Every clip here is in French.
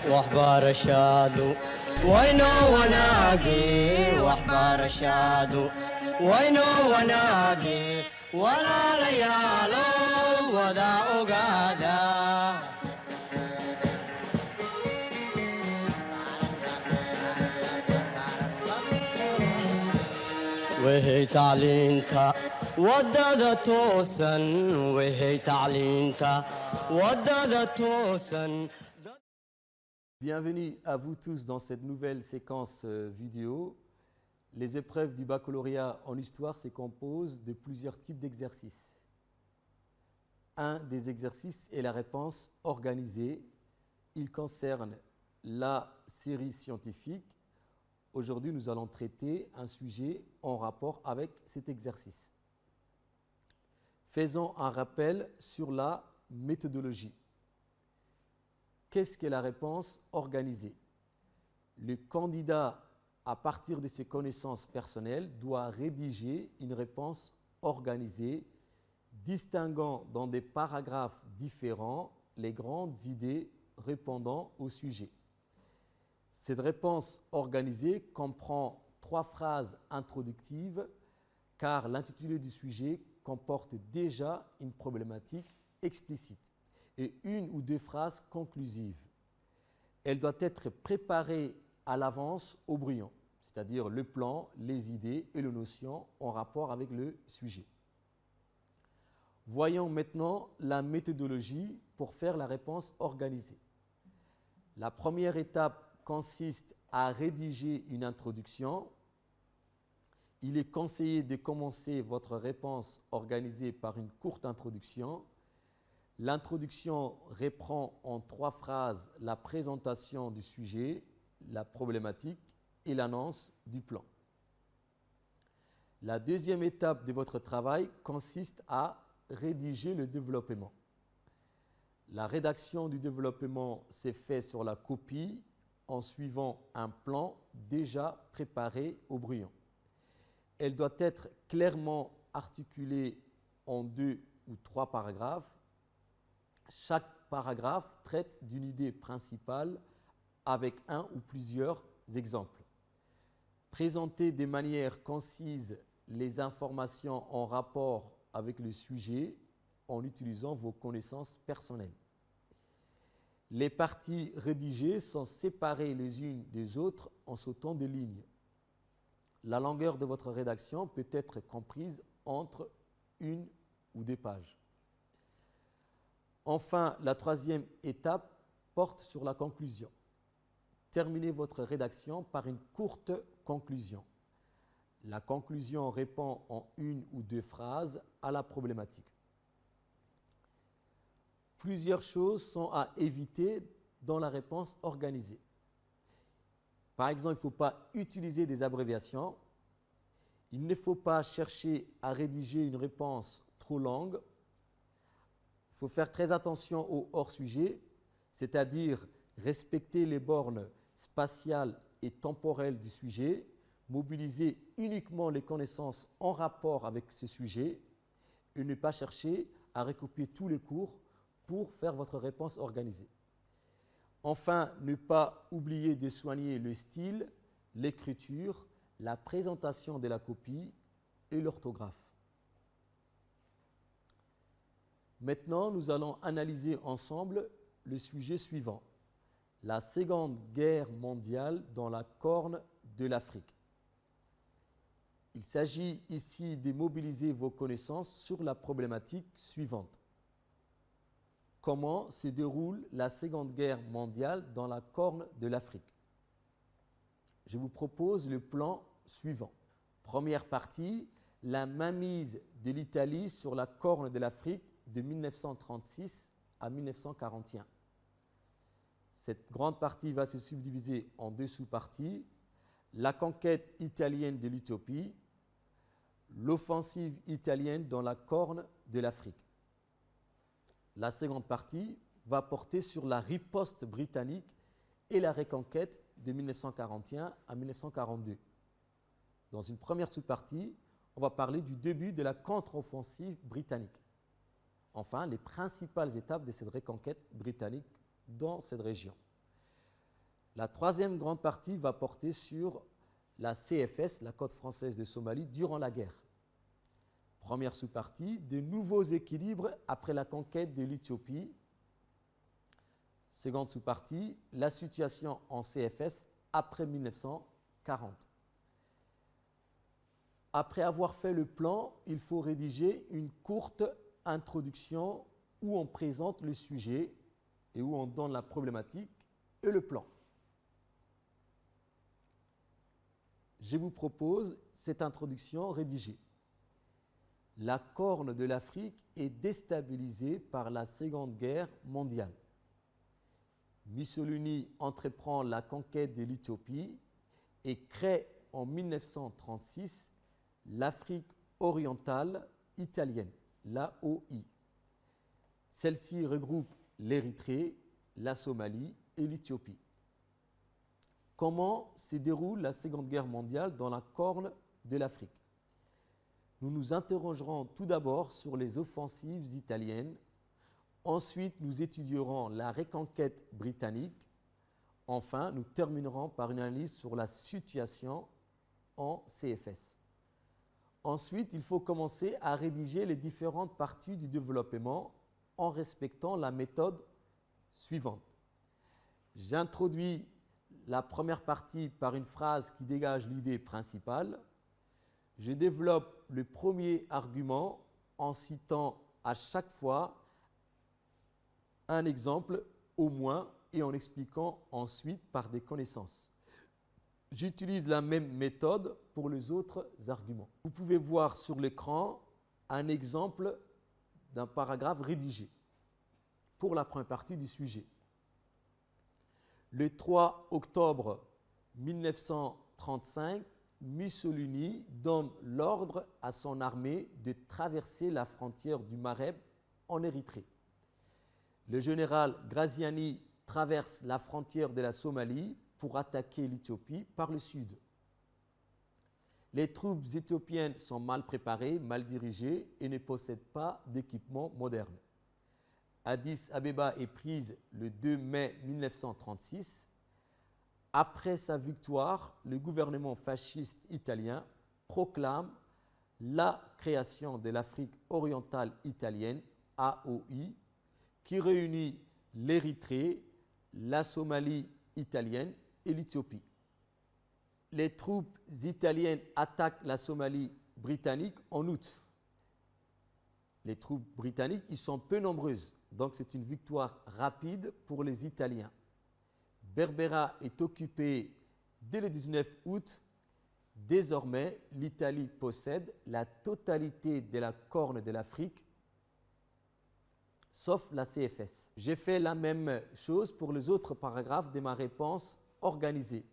واحبار الشادو وينو وناقي واحبار الشادو وينو وناقي ولا ليالو ودا أقادا وهي تعلينتا ودد توسن وهي تعلينتا ودد توسن. Bienvenue à vous tous dans cette nouvelle séquence vidéo. Les épreuves du baccalauréat en histoire se composent de plusieurs types d'exercices. Un des exercices est la réponse organisée. Il concerne la série scientifique. Aujourd'hui, nous allons traiter un sujet en rapport avec cet exercice. Faisons un rappel sur la méthodologie. Qu'est-ce que la réponse organisée? Le candidat, à partir de ses connaissances personnelles, doit rédiger une réponse organisée, distinguant dans des paragraphes différents les grandes idées répondant au sujet. Cette réponse organisée comprend 3 phrases introductives, car l'intitulé du sujet comporte déjà une problématique explicite, et 1 ou 2 phrases conclusives. Elle doit être préparée à l'avance au brouillon, c'est-à-dire le plan, les idées et les notions en rapport avec le sujet. Voyons maintenant la méthodologie pour faire la réponse organisée. La première étape consiste à rédiger une introduction. Il est conseillé de commencer votre réponse organisée par une courte introduction. L'introduction reprend en 3 phrases la présentation du sujet, la problématique et l'annonce du plan. La deuxième étape de votre travail consiste à rédiger le développement. La rédaction du développement s'est faite sur la copie en suivant un plan déjà préparé au brouillon. Elle doit être clairement articulée en 2 ou 3 paragraphes. Chaque paragraphe traite d'une idée principale avec un ou plusieurs exemples. Présentez de manière concise les informations en rapport avec le sujet en utilisant vos connaissances personnelles. Les parties rédigées sont séparées les unes des autres en sautant des lignes. La longueur de votre rédaction peut être comprise entre 1 ou 2 pages. Enfin, la troisième étape porte sur la conclusion. Terminez votre rédaction par une courte conclusion. La conclusion répond en 1 ou 2 phrases à la problématique. Plusieurs choses sont à éviter dans la réponse organisée. Par exemple, il ne faut pas utiliser des abréviations. Il ne faut pas chercher à rédiger une réponse trop longue. Il faut faire très attention au hors-sujet, c'est-à-dire respecter les bornes spatiales et temporelles du sujet, mobiliser uniquement les connaissances en rapport avec ce sujet et ne pas chercher à recopier tous les cours pour faire votre réponse organisée. Enfin, ne pas oublier de soigner le style, l'écriture, la présentation de la copie et l'orthographe. Maintenant, nous allons analyser ensemble le sujet suivant, la Seconde Guerre mondiale dans la Corne de l'Afrique. Il s'agit ici de mobiliser vos connaissances sur la problématique suivante. Comment se déroule la Seconde Guerre mondiale dans la Corne de l'Afrique? Je vous propose le plan suivant. Première partie, la mainmise de l'Italie sur la Corne de l'Afrique de 1936 à 1941. Cette grande partie va se subdiviser en 2 sous-parties. La conquête italienne de l'Éthiopie, l'offensive italienne dans la Corne de l'Afrique. La seconde partie va porter sur la riposte britannique et la reconquête de 1941 à 1942. Dans une première sous-partie, on va parler du début de la contre-offensive britannique. Enfin, les principales étapes de cette reconquête britannique dans cette région. La troisième grande partie va porter sur la CFS, la côte française de Somalie, durant la guerre. Première sous-partie, de nouveaux équilibres après la conquête de l'Éthiopie. Seconde sous-partie, la situation en CFS après 1940. Après avoir fait le plan, il faut rédiger une courte introduction où on présente le sujet et où on donne la problématique et le plan. Je vous propose cette introduction rédigée. La Corne de l'Afrique est déstabilisée par la Seconde Guerre mondiale. Mussolini entreprend la conquête de l'Éthiopie et crée en 1936 l'Afrique orientale italienne, l'AOI. Celle-ci regroupe l'Érythrée, la Somalie et l'Éthiopie. Comment se déroule la Seconde Guerre mondiale dans la Corne de l'Afrique? Nous nous interrogerons tout d'abord sur les offensives italiennes. Ensuite, nous étudierons la reconquête britannique. Enfin, nous terminerons par une analyse sur la situation en CFS. Ensuite, il faut commencer à rédiger les différentes parties du développement en respectant la méthode suivante. J'introduis la première partie par une phrase qui dégage l'idée principale. Je développe le premier argument en citant à chaque fois un exemple au moins et en expliquant ensuite par des connaissances. J'utilise la même méthode pour les autres arguments. Vous pouvez voir sur l'écran un exemple d'un paragraphe rédigé pour la première partie du sujet. Le 3 octobre 1935, Mussolini donne l'ordre à son armée de traverser la frontière du Maghreb en Érythrée. Le général Graziani traverse la frontière de la Somalie pour attaquer l'Éthiopie par le sud. Les troupes éthiopiennes sont mal préparées, mal dirigées et ne possèdent pas d'équipement moderne. Addis Abeba est prise le 2 mai 1936. Après sa victoire, le gouvernement fasciste italien proclame la création de l'Afrique orientale italienne, AOI, qui réunit l'Érythrée, la Somalie italienne et l'Éthiopie. Les troupes italiennes attaquent la Somalie britannique en août. Les troupes britanniques, ils sont peu nombreuses, donc c'est une victoire rapide pour les Italiens. Berbera est occupée dès le 19 août. Désormais, l'Italie possède la totalité de la Corne de l'Afrique, sauf la CFS. J'ai fait la même chose pour les autres paragraphes de ma réponse organisée.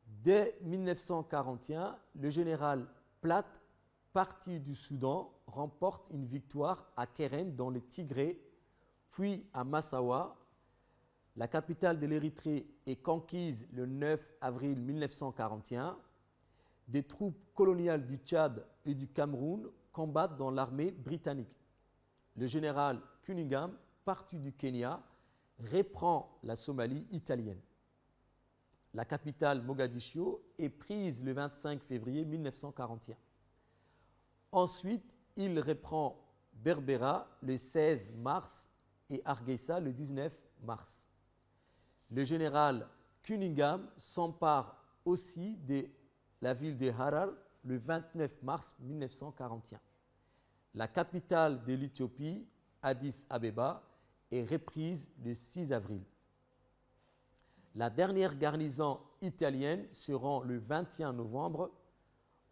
Dès 1941, le général Platt, parti du Soudan, remporte une victoire à Keren dans le Tigré, puis à Massawa. La capitale de l'Érythrée est conquise le 9 avril 1941. Des troupes coloniales du Tchad et du Cameroun combattent dans l'armée britannique. Le général Cunningham, parti du Kenya, reprend la Somalie italienne. La capitale Mogadiscio est prise le 25 février 1941. Ensuite, il reprend Berbera le 16 mars et Hargeisa le 19 mars. Le général Cunningham s'empare aussi de la ville de Harar le 29 mars 1941. La capitale de l'Éthiopie, Addis Abeba, est reprise le 6 avril. La dernière garnison italienne se rend le 21 novembre.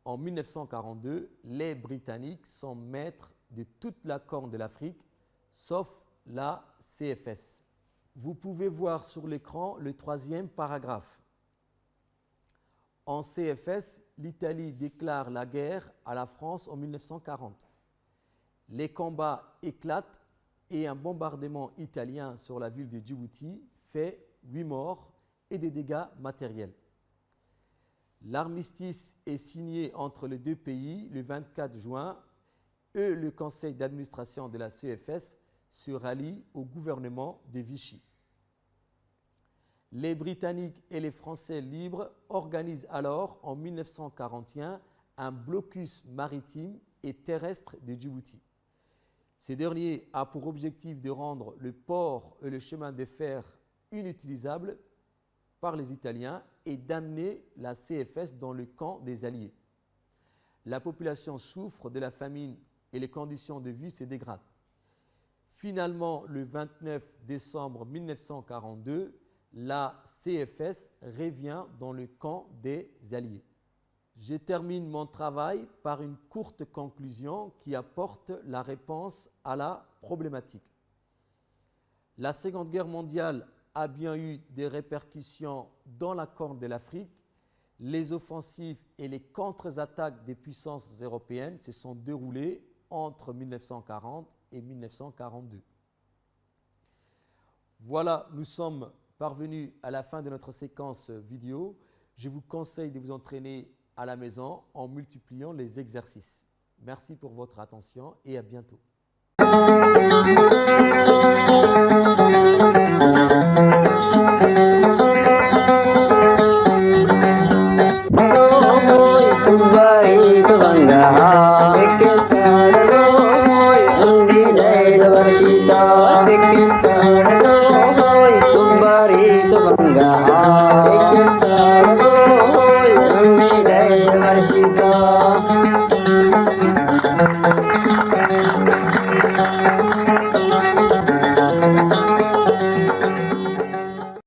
En 1942, les Britanniques sont maîtres de toute la Corne de l'Afrique, sauf la CFS. Vous pouvez voir sur l'écran le troisième paragraphe. En CFS, l'Italie déclare la guerre à la France en 1940. Les combats éclatent et un bombardement italien sur la ville de Djibouti fait 8 morts et des dégâts matériels. L'armistice est signé entre les deux pays le 24 juin et le conseil d'administration de la CFS se rallie au gouvernement de Vichy. Les Britanniques et les Français libres organisent alors, en 1941, un blocus maritime et terrestre de Djibouti. Ce dernier a pour objectif de rendre le port et le chemin de fer inutilisables par les Italiens et d'amener la CFS dans le camp des Alliés. La population souffre de la famine et les conditions de vie se dégradent. Finalement, le 29 décembre 1942, la CFS revient dans le camp des Alliés. Je termine mon travail par une courte conclusion qui apporte la réponse à la problématique. La Seconde Guerre mondiale a bien eu des répercussions dans la Corne de l'Afrique. Les offensives et les contre-attaques des puissances européennes se sont déroulées entre 1940 et 1942. Voilà, nous sommes parvenus à la fin de notre séquence vidéo. Je vous conseille de vous entraîner à la maison en multipliant les exercices. Merci pour votre attention et à bientôt. Bye.